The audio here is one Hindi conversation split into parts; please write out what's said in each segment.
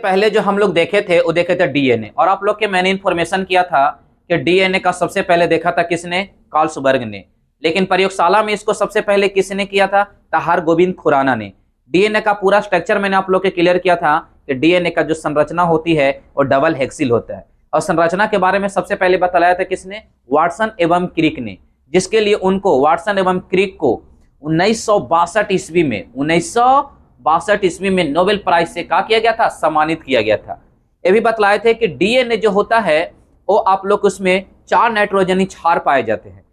पहले जो हम लोग देखे थे वो देखे थे डीएनए, और आप लोग के मैंने इन्फॉर्मेशन किया था कि डीएनए का सबसे पहले देखा था किसने, कार्लसबर्ग ने। लेकिन प्रयोगशाला में इसको सबसे पहले किसने किया था, हरगोविंद खुराना ने। डीएनए का पूरा स्ट्रक्चर मैंने आप लोग के क्लियर किया था कि डीएनए का जो संरचना होती है वो डबल हेक्सिल होता है। और संरचना के बारे में सबसे पहले बताया था किसने, वाटसन एवं क्रिक ने, जिसके लिए उनको वाटसन एवं क्रिक को 1962 ईस्वी में 1962 ईस्वी में नोबेल प्राइज से क्या किया गया था, सम्मानित किया गया था। ये भी बतलाए थे कि डीएनए जो होता है वो आप लोग उसमें 4 नाइट्रोजनी क्षार पाए जाते हैं,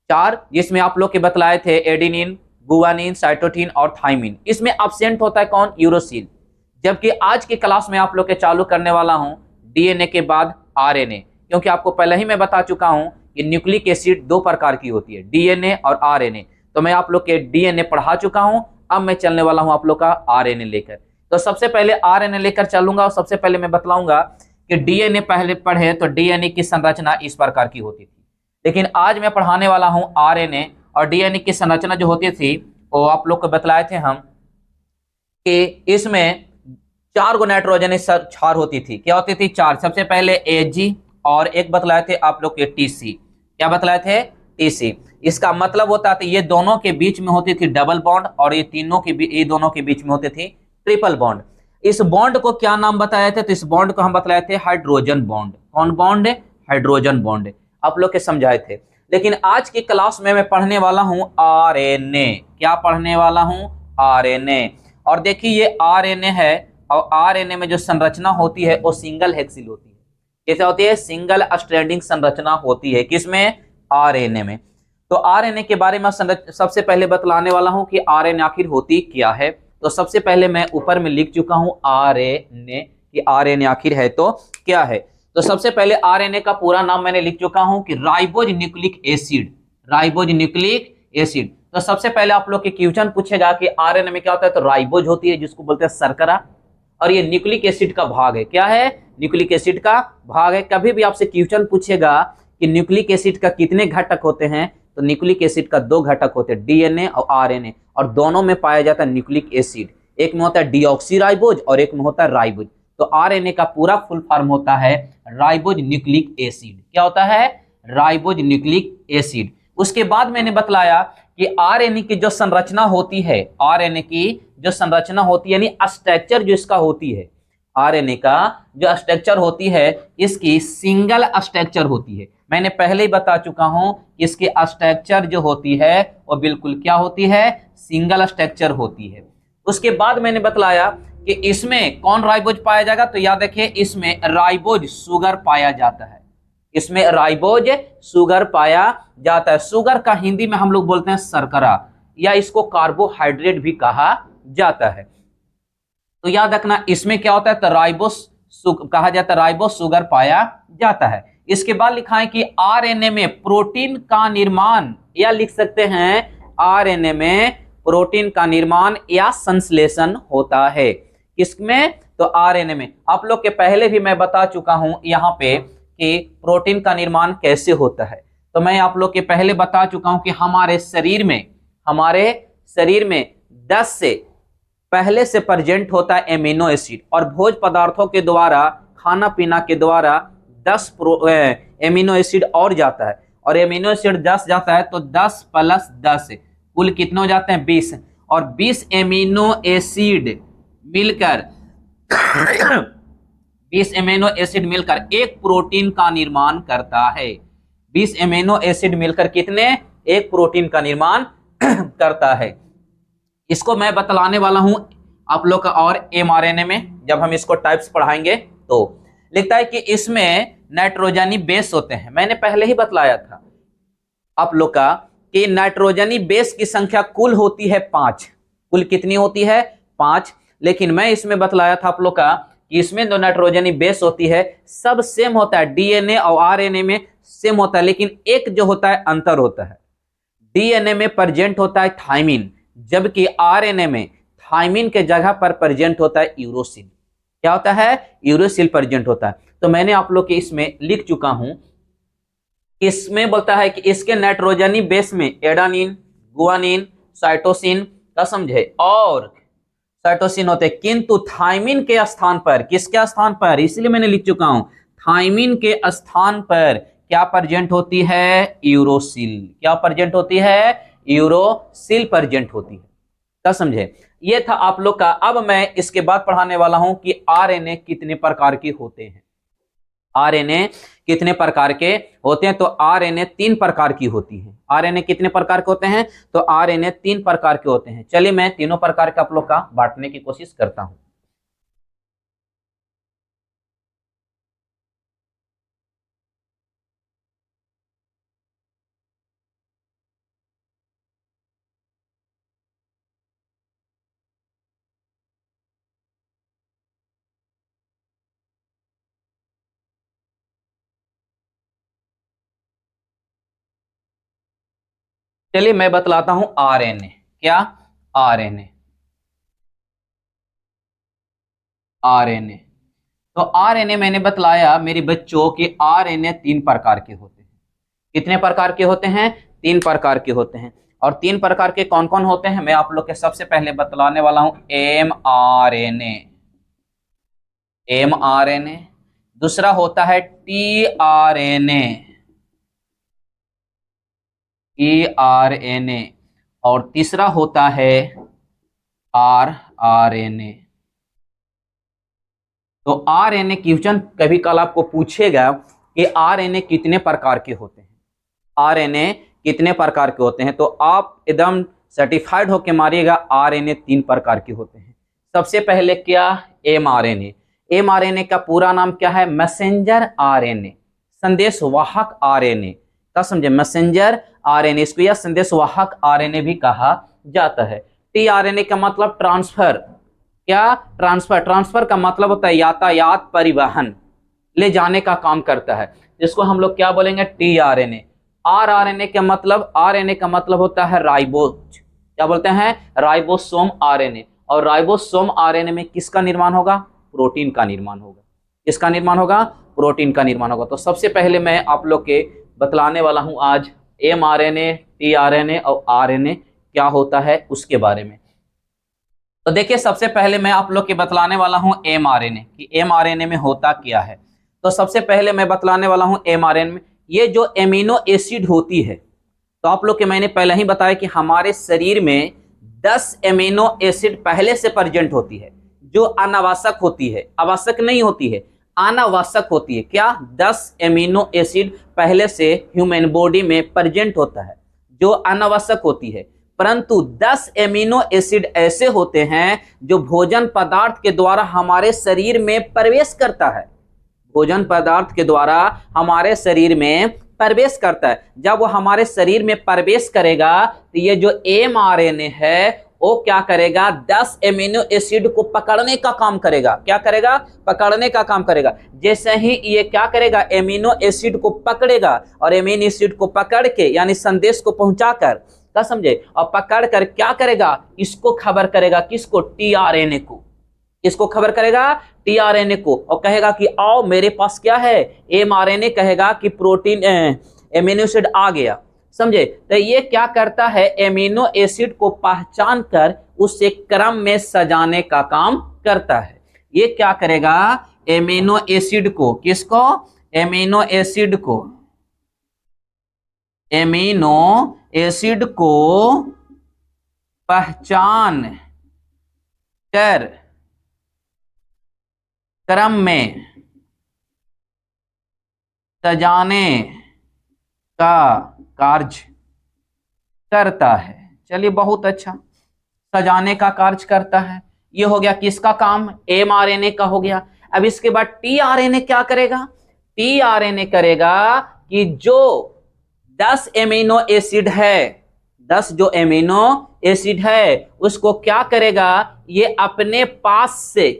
4, जिसमें आप लोग के बतलाए थे एडेनिन, गुआनिन, साइटोसिन और थाइमिन। इसमें एब्सेंट होता है कौन, यूरोसिल। जबकि आज की क्लास में आप लोग के चालू करने वाला हूं डीएनए के बाद आरएनए, क्योंकि आपको पहले ही मैं बता चुका हूं कि न्यूक्लिक एसिड 2 प्रकार की होती है, डीएनए और आरएनए। तो मैं आप लोग के डीएनए पढ़ा चुका हूं, अब मैं चलने वाला हूं आप लोग का आरएनए लेकर। तो सबसे पहले आरएनए लेकर चलूंगा और सबसे पहले मैं बतलाऊंगा कि डीएनए पहले पढ़े तो डीएनए की संरचना इस प्रकार की होती थी। लेकिन आज मैं पढ़ाने वाला हूं आरएनए, और डीएनए की संरचना जो होती थी वो आप लोग को बतलाए थे हम कि इसमें 4 गो नाइट्रोजन क्षार होती थी। क्या होती थी, 4। सबसे पहले एजी, और एक बतलाए थे आप लोग के टीसी। क्या बतलाए थे, टीसी। इसका मतलब होता था ये दोनों के बीच में होती थी डबल बॉन्ड, और ये दोनों के बीच में होती थी ट्रिपल बॉन्ड। इस बॉन्ड को क्या नाम बताए थे, तो इस बॉन्ड को हम बतलाए थे हाइड्रोजन बॉन्ड। कौन बॉन्ड, हाइड्रोजन बॉन्ड, आप लोग के समझाए थे। लेकिन आज की क्लास में मैं पढ़ने वाला हूं आरएनए। क्या पढ़ने वाला हूं, आरएनए। और देखिए ये आरएनए है, और आरएनए में जो संरचना होती है वो सिंगल हेक्सिल होती है। कैसे होती है, सिंगल स्ट्रैंडिंग संरचना होती है, किसमें, आरएनए में। तो आरएनए के बारे में सबसे पहले बतलाने वाला हूं कि आरएनए आखिर होती क्या है। तो सबसे पहले मैं ऊपर में लिख चुका हूं आरएनए, कि आरएनए आखिर है तो क्या है। तो सबसे पहले आरएनए का पूरा नाम मैंने लिख चुका हूं कि ribose nucleic acid, ribose nucleic acid. तो सबसे पहले आप लोग के क्वेश्चन पूछेगा कि आरएनए में क्या होता है, तो राइबोज होती है जिसको बोलते हैं शर्करा, और ये न्यूक्लिक एसिड का भाग है। क्या है, न्यूक्लिक एसिड का भाग है। कभी भी आपसे क्वेश्चन पूछेगा कि न्यूक्लिक एसिड का कितने घटक होते हैं, तो न्यूक्लिक एसिड का 2 घटक होते हैं, डीएनए और आरएनए, और दोनों में पाया जाता है न्यूक्लिक एसिड। एक में होता है डीऑक्सीराइबोज और एक में होता है राइबोज। तो आरएनए का पूरा फुल फॉर्म होता है राइबोज न्यूक्लिक एसिड। क्या होता है, राइबोज न्यूक्लिक एसिड। उसके बाद मैंने बतलाया कि आरएनए की जो संरचना होती है, आरएनए की जो संरचना होती है यानी स्ट्रक्चर जो इसका होती है, आरएनए का जो स्ट्रक्चर होती है इसकी सिंगल स्ट्रक्चर होती है। मैंने पहले ही बता चुका हूं इसकी स्ट्रक्चर जो होती है वो बिल्कुल क्या होती है, सिंगल स्ट्रक्चर होती है। उसके बाद मैंने बतलाया कि इसमें कौन राइबोज पाया जाएगा, तो याद रखिए इसमें राइबोज शुगर पाया जाता है, इसमें राइबोज शुगर पाया जाता है। शुगर का हिंदी में हम लोग बोलते हैं शर्करा, या इसको कार्बोहाइड्रेट भी कहा जाता है। तो याद रखना इसमें क्या होता है, तो राइबोस कहा जाता है, राइबोस शुगर पाया जाता है। इसके बाद लिखा है कि आरएनए में प्रोटीन का निर्माण, या लिख सकते हैं आरएनए में प्रोटीन का निर्माण या संश्लेषण होता है। किसमें, तो आरएनए में। आप लोग के पहले भी मैं बता चुका हूं यहाँ पे कि प्रोटीन का निर्माण कैसे होता है। तो मैं आप लोग के पहले बता चुका हूं कि हमारे शरीर में 10 से पहले से प्रेजेंट होता है एमिनो एसिड, और भोज्य पदार्थों के द्वारा, खाना पीना के द्वारा 10 एमिनो एसिड और जाता है, और एमिनो एसिड 10 जाता है तो 10 + 10 कुल कितने हो जाते हैं, 20, और 20 एमिनो एसिड मिलकर 20 एमिनो एसिड मिलकर एक प्रोटीन का निर्माण करता है। 20 एमिनो एसिड मिलकर कितने, एक प्रोटीन का निर्माण करता है। इसको मैं बतलाने वाला हूं आप लोग का और एमआरएनए में, जब हम इसको टाइप्स पढ़ाएंगे तो। लिखता है कि इसमें नाइट्रोजनी बेस होते हैं। मैंने पहले ही बतलाया था आप लोग का कि नाइट्रोजनी बेस की संख्या कुल होती है 5। कुल कितनी होती है, 5। लेकिन मैं इसमें बतलाया था आप लोग का कि इसमें जो नाइट्रोजनी बेस होती है सब सेम होता है, डीएनए और आरएनए में सेम होता है, लेकिन एक जो होता है अंतर होता है। डीएनए में प्रेजेंट होता है थाइमिन, जबकि आरएनए में थाइमिन के जगह पर प्रेजेंट होता है यूरोसिल। क्या होता है, यूरोसिल प्रेजेंट होता है। तो मैंने आप लोग के इसमें लिख चुका हूं, इसमें बोलता है कि इसके नाइट्रोजनी बेस में एडेनिन, गुआनिन, साइटोसिन का समझे, और साइटोसिन होते हैं, किंतु थायमिन के स्थान पर, किसके स्थान पर, इसलिए मैंने लिख चुका हूं, थायमिन के स्थान पर क्या प्रेजेंट होती है, यूरोसिल। क्या प्रेजेंट होती है, यूरोसिल प्रेजेंट होती है। क्या समझे, ये था आप लोग का। अब मैं इसके बाद पढ़ाने वाला हूं कि आरएनए कितने प्रकार के होते हैं। आरएनए कितने प्रकार के होते हैं, तो आरएनए 3 प्रकार की होती है। आरएनए कितने प्रकार के होते हैं, तो आरएनए 3 प्रकार के होते हैं। चलिए मैं तीनों प्रकार के आप लोग का बांटने की कोशिश करता हूं। चलिए मैं बतलाता हूं आरएनए क्या, आरएनए, आरएनए। तो आरएनए मैंने बतलाया मेरे बच्चों कि आरएनए 3 प्रकार के होते हैं। कितने प्रकार के होते हैं, 3 प्रकार के होते हैं। और 3 प्रकार के कौन कौन होते हैं, मैं आप लोग के सबसे पहले बतलाने वाला हूं M R N A, M R N A. दूसरा होता है T R N A, T R N A. और तीसरा होता है आर आर एन ए। तो आर एन ए क्वेश्चन कभी कल आपको पूछेगा कि आर एन ए कितने प्रकार के होते हैं, आर एन ए कितने प्रकार के होते हैं, तो आप एकदम सर्टिफाइड होके मारिएगा आर एन ए 3 प्रकार के होते हैं। सबसे पहले क्या, M R N A. M R N A का पूरा नाम क्या है, मैसेंजर आर एन ए, संदेशवाहक आर एन ए। क्या समझे, मैसेंजर आर एन ए, इसको यह संदेशवाहक आर एन ए भी कहा जाता है। टी आर एन ए का मतलब ट्रांसफर, क्या, ट्रांसफर। ट्रांसफर का मतलब होता है यातायात, परिवहन, ले जाने का काम करता है, जिसको हम लोग क्या बोलेंगे, T R N A. R R N A का मतलब, आर एन ए का मतलब होता है राइबोज, क्या बोलते हैं, राइबोसोम आर एन ए। और राइबोसोम आर एन ए में किसका निर्माण होगा, प्रोटीन का निर्माण होगा। किसका निर्माण होगा, प्रोटीन का निर्माण होगा। तो सबसे पहले मैं आप लोग के बतलाने वाला हूं आज M R N A, T R N A और आर एन ए क्या होता है उसके बारे में। तो देखिए सबसे पहले मैं आप लोग के बतलाने वाला हूं एमआरएनए कि एमआरएनए में होता क्या है। तो सबसे पहले मैं बतलाने वाला हूं एमआरएनए में ये जो एमिनो एसिड होती है, तो आप लोग के मैंने पहले ही बताया कि हमारे शरीर में 10 एमिनो एसिड पहले से प्रेजेंट होती है, जो अनावश्यक होती है, आवश्यक नहीं होती है, अनावश्यक होती है। क्या, 10 एमिनो एसिड पहले से ह्यूमन बॉडी में प्रेजेंट होता है, जो अनावश्यक होती है। परंतु 10 एमिनो एसिड ऐसे होते हैं जो भोजन पदार्थ के द्वारा हमारे शरीर में प्रवेश करता है, भोजन पदार्थ के द्वारा हमारे शरीर में प्रवेश करता है। जब वो हमारे शरीर में प्रवेश करेगा तो ये जो एमआरएनए है वो क्या करेगा, 10 एमिनो एसिड को पकड़ने का काम करेगा। क्या करेगा, पकड़ने का काम करेगा। जैसे ही ये क्या करेगा, एमिनो एसिड को पकड़ेगा और एमिनो एसिड को पकड़ के यानी संदेश को पहुंचाकर, क्या समझे, और पकड़ कर क्या करेगा, इसको खबर करेगा, किसको, टीआरएनए को। इसको खबर करेगा टीआरएनए को और कहेगा कि आओ मेरे पास क्या है, एमआरएनए कहेगा कि प्रोटीन एमिनो एसिड आ गया। समझे, तो ये क्या करता है, एमिनो एसिड को पहचान कर उसे क्रम में सजाने का काम करता है। ये क्या करेगा, एमिनो एसिड को, किसको, एमिनो एसिड को, एमिनो एसिड को पहचान कर क्रम में सजाने का कार्य करता है। चलिए बहुत अच्छा, सजाने का कार्य करता है। ये हो गया किसका काम, एमआरएनए का हो गया। अब इसके बाद टीआरएनए क्या करेगा, टीआरएनए करेगा कि जो 10 एमिनो एसिड है, 10 जो एमिनो एसिड है उसको क्या करेगा, ये अपने पास से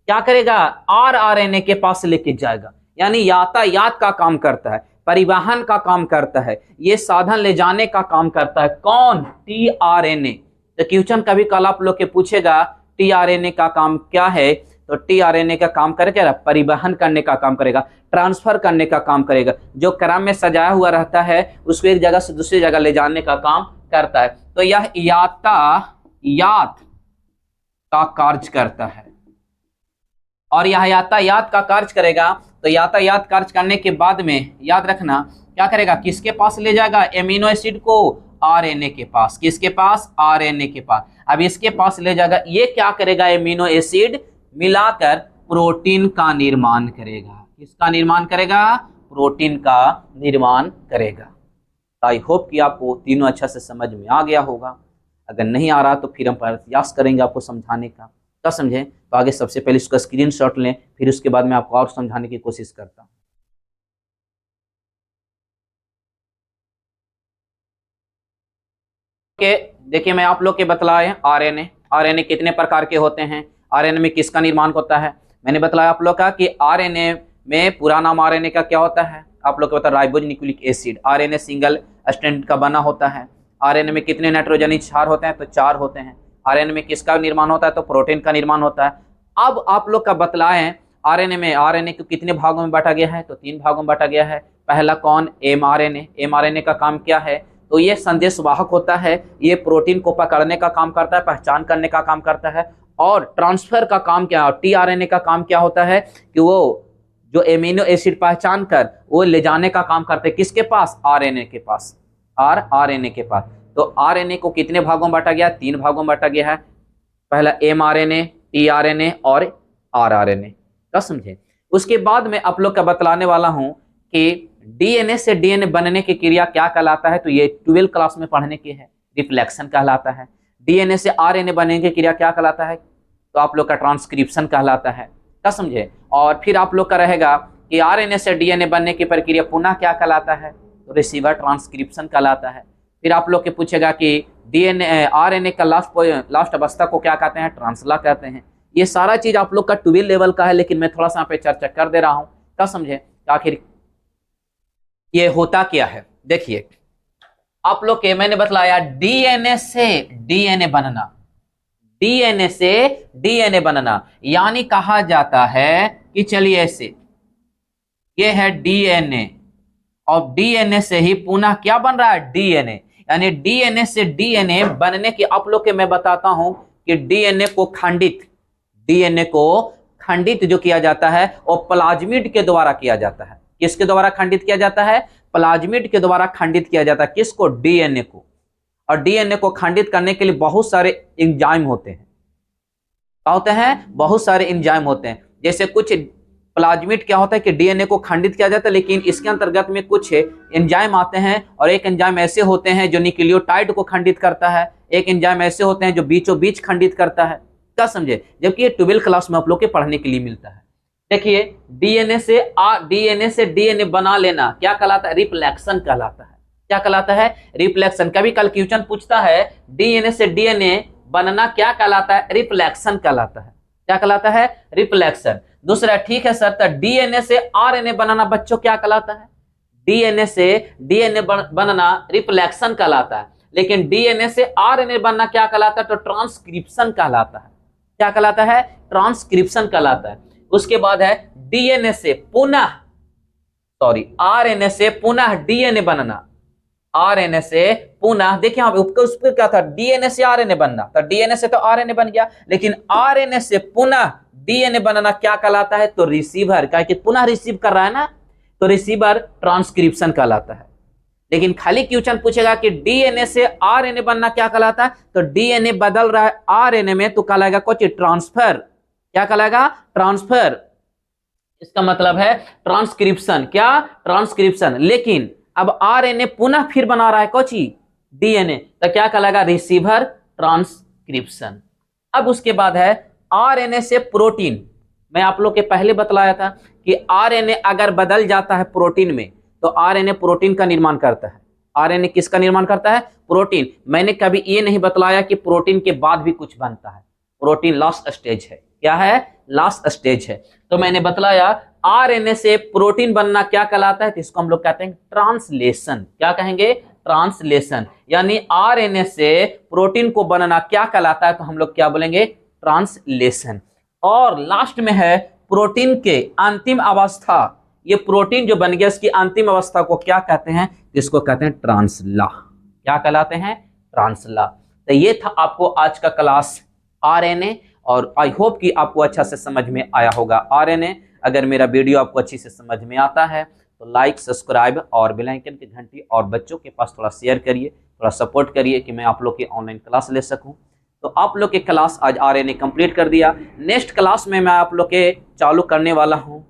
क्या करेगा, आरआरएनए के पास लेके जाएगा। यानी यातायात का काम करता है, परिवहन का काम करता है, ये साधन ले जाने का काम करता है। कौन, टीआरएनए। तो क्वेश्चन कभी कल आप लोग के पूछेगा टीआरएनए का काम क्या है, तो टीआरएनए का काम करेगा, परिवहन करने का काम करेगा, ट्रांसफर करने का काम करेगा। जो क्रम में सजाया हुआ रहता है उसको एक जगह से दूसरी जगह ले जाने का काम करता है। तो यह यातायात का कार्य करता है। और यह यातायात का कार्य करेगा, तो यातायात कार्य करने के बाद में याद रखना क्या करेगा, किसके पास ले जाएगा, एमिनो एसिड को आरएनए के पास। किसके पास, आरएनए के पास। अब इसके पास ले जाएगा, ये क्या करेगा, एमिनो एसिड मिलाकर प्रोटीन का निर्माण करेगा। किसका निर्माण करेगा, प्रोटीन का निर्माण करेगा। आई होप कि आपको तीनों अच्छा से समझ में आ गया होगा। अगर नहीं आ रहा तो फिर हम प्रयास करेंगे आपको समझाने का। क्या समझे, तो आगे सबसे पहले इसका स्क्रीनशॉट लें, फिर उसके बाद मैं आपको और समझाने की कोशिश करता हूं। देखिए मैं आप लोग के बतलाए आरएनए। आरएनए कितने प्रकार के होते हैं, आरएनए में किसका निर्माण होता है। मैंने बतलाया आप लोग का कि आरएनए में पूरा नाम आरएनए का क्या होता है, आप लोग को पता है, ribose nucleic acid. RNA single strand का बना होता है। आरएनए में कितने नाइट्रोजनी क्षार होते हैं, तो 4 होते हैं। आरएनए में किसका निर्माण होता है, तो प्रोटीन का निर्माण होता है। अब आप लोग का बतलाएं आरएनए में, आरएनए को कितने भागों में बांटा गया है, तो 3 भागों में बांटा गया है। पहला कौन, एमआरएनए। एमआरएनए का काम क्या है, तो ये संदेशवाहक होता है, ये प्रोटीन को पकड़ने का काम करता है, पहचान करने का काम करता है। और ट्रांसफर का काम क्या है, टीआरएनए का काम क्या होता है कि वो जो एमिनो एसिड पहचान कर वो ले जाने का काम करते हैं, किसके पास, आरएनए के पास, आरएनए के पास। तो आरएनए को कितने भागों में बांटा गया, 3 भागों में बांटा गया है। पहला एमआरएनए, टीआरएनए और आरआरएनए। क्या समझे। उसके बाद में आप लोग का बतलाने वाला हूं कि डीएनए से डीएनए बनने की क्रिया क्या कहलाता है, तो ये 12 क्लास में पढ़ने की है, रिफ्लेक्शन कहलाता है। डीएनए से आरएनए बनने की क्रिया क्या कहलाता है, तो आप लोग का ट्रांसक्रिप्शन कहलाता है। क्या समझे। और फिर आप लोग का रहेगा कि आरएनए से डीएनए बनने की प्रक्रिया पुनः क्या कहलाता है, तो रिसीवर ट्रांसक्रिप्शन कहलाता है। फिर आप लोग के पूछेगा कि डीएनए आरएनए का लास्ट अवस्था को क्या कहते हैं, ट्रांसला कहते हैं। ये सारा चीज आप लोग का 12 लेवल का है, लेकिन मैं थोड़ा सा यहाँ पे चर्चा कर दे रहा हूँ। क्या समझे, आखिर ये होता क्या है। देखिए आप लोग के मैंने बतलाया डीएनए से डीएनए बनना, डीएनए से डीएनए बनना, यानी कहा जाता है कि चलिए ऐसे, ये है डीएनए और डीएनए से ही पुनः क्या बन रहा है, डीएनए। यानी डीएनए से डीएनए बनने की आप लोग के मैं बताता हूं कि डीएनए को खंडित जो किया जाता है वो प्लाज्मिड के द्वारा किया जाता है। किसके द्वारा खंडित किया जाता है, प्लाज्मिड के द्वारा खंडित किया जाता है। किसको, डीएनए को। और डीएनए को खंडित करने के लिए बहुत सारे एंजाइम होते हैं। क्या होते हैं, बहुत सारे एंजाइम होते हैं। जैसे कुछ प्लाज्मिड क्या होता है कि डीएनए को खंडित किया जाता है, लेकिन इसके अंतर्गत में कुछ एंजाइम आते हैं, और एक एंजाइम ऐसे होते हैं जो न्यूक्लियोटाइड को खंडित करता है, एक एंजाइम ऐसे होते हैं जो बीचों बीच खंडित करता है। क्या समझे, जबकि ये 12 क्लास में आप लोग के पढ़ने के लिए मिलता है। देखिए डीएनए से डीएनए बना लेना क्या कहलाता है, रिफ्लेक्शन कहलाता है। क्या कहलाता है, रिफ्लेक्शन। कभी कल क्वेश्चन पूछता है डीएनए से डीएनए बनना क्या कहलाता है, रिफ्लेक्शन कहलाता है। क्या कहलाता है, रिफ्लेक्शन। दूसरा, ठीक है सर, तो डीएनए से आरएनए बनाना बच्चों क्या कहलाता है, डीएनए से डीएनए बनना रिफ्लेक्शन कहलाता है। लेकिन डीएनए से आरएनए बनना क्या कहलाता है, तो ट्रांसक्रिप्शन कहलाता है। क्या कहलाता है, ट्रांसक्रिप्शन कहलाता है। उसके बाद है डीएनए से पुनः आरएनए से पुनः डीएनए बनना, आरएनए से पुनः, देखिए उस पर क्या था, डीएनए से आरएनए बनना, तो डीएनए से तो आरएनए बन गया, लेकिन आरएनए से पुनः डीएनए बनना क्या कहलाता है, तो रिसीवर, क्या कि पुनः रिसीव कर रहा है ना, तो रिसीवर ट्रांसक्रिप्शन कहलाता है। लेकिन खाली क्वेश्चन पूछेगा कि डीएनए से आरएनए बनना क्या कहलाता है, तो डीएनए बदल रहा है आरएनए में, तो कहलाएगा कुछ ट्रांसफर। क्या कहलाएगा, ट्रांसफर। इसका मतलब है ट्रांसक्रिप्शन। क्या, ट्रांसक्रिप्शन। लेकिन अब आरएनए पुनः फिर बना रहा है कोची, डीएनए, तो क्या कहलाएगा, रिसीवर ट्रांसक्रिप्शन। अब उसके बाद है आरएनए से प्रोटीन। मैं आप लोग के पहले बतलाया था कि आरएनए अगर बदल जाता है प्रोटीन में, तो आरएनए प्रोटीन का निर्माण करता है। आरएनए किसका निर्माण करता है, प्रोटीन। मैंने कभी ये नहीं बतलाया कि प्रोटीन के बाद भी कुछ बनता है, प्रोटीन लास्ट स्टेज है। क्या है, लास्ट स्टेज है। तो मैंने बतलाया आरएनए से प्रोटीन बनना क्या कहलाता है, तो इसको हम लोग कहते हैं ट्रांसलेशन। क्या कहेंगे, ट्रांसलेशन। यानी आरएनए से प्रोटीन को बनना क्या कहलाता है, तो हम लोग क्या बोलेंगे, ट्रांसलेशन। और लास्ट में है प्रोटीन के अंतिम अवस्था, ये प्रोटीन जो बन गया इसकी अंतिम अवस्था को क्या कहते हैं, इसको कहते हैं ट्रांसला। क्या कहलाते हैं, ट्रांसला। तो ये था आपको आज का क्लास आरएनए और आई होप कि आपको अच्छा से समझ में आया होगा आरएनए। अगर मेरा वीडियो आपको अच्छी से समझ में आता है तो लाइक, सब्सक्राइब और बेल आइकन की घंटी और बच्चों के पास थोड़ा शेयर करिए, थोड़ा सपोर्ट करिए कि मैं आप लोग की ऑनलाइन क्लास ले सकूं। तो आप लोग के क्लास आज आरएनए कंप्लीट कर दिया। नेक्स्ट क्लास में मैं आप लोग के चालू करने वाला हूं,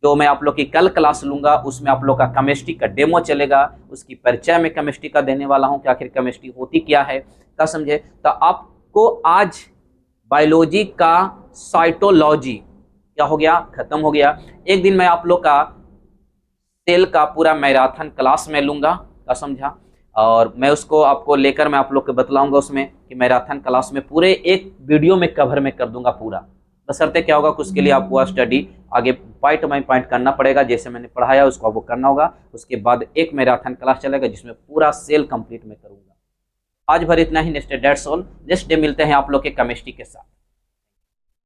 जो मैं आप लोग की कल क्लास लूंगा, उसमें आप लोग का केमिस्ट्री का डेमो चलेगा, उसकी परिचय में केमिस्ट्री का देने वाला हूं कि आखिर केमिस्ट्री होती क्या है, क्या समझे। तो आपको आज बायोलॉजी का साइटोलॉजी क्या हो गया, खत्म हो गया। एक दिन मैं आप लोग का सेल का पूरा मैराथन क्लास में लूंगा, क्या समझा, और मैं उसको आपको लेकर मैं आप लोग को बतलाऊंगा उसमें कि मैराथन क्लास में पूरे एक वीडियो में कवर में कर दूंगा पूरा। बशर्ते क्या होगा कि उसके लिए आपको स्टडी आगे पॉइंट बाई पॉइंट करना पड़ेगा, जैसे मैंने पढ़ाया उसको आपको करना होगा। उसके बाद एक मैराथन क्लास चलेगा जिसमें पूरा सेल कंप्लीट में करूंगा। आज भर इतना ही। Next day that's all. Next day मिलते हैं आप लोग के केमिस्ट्री के साथ।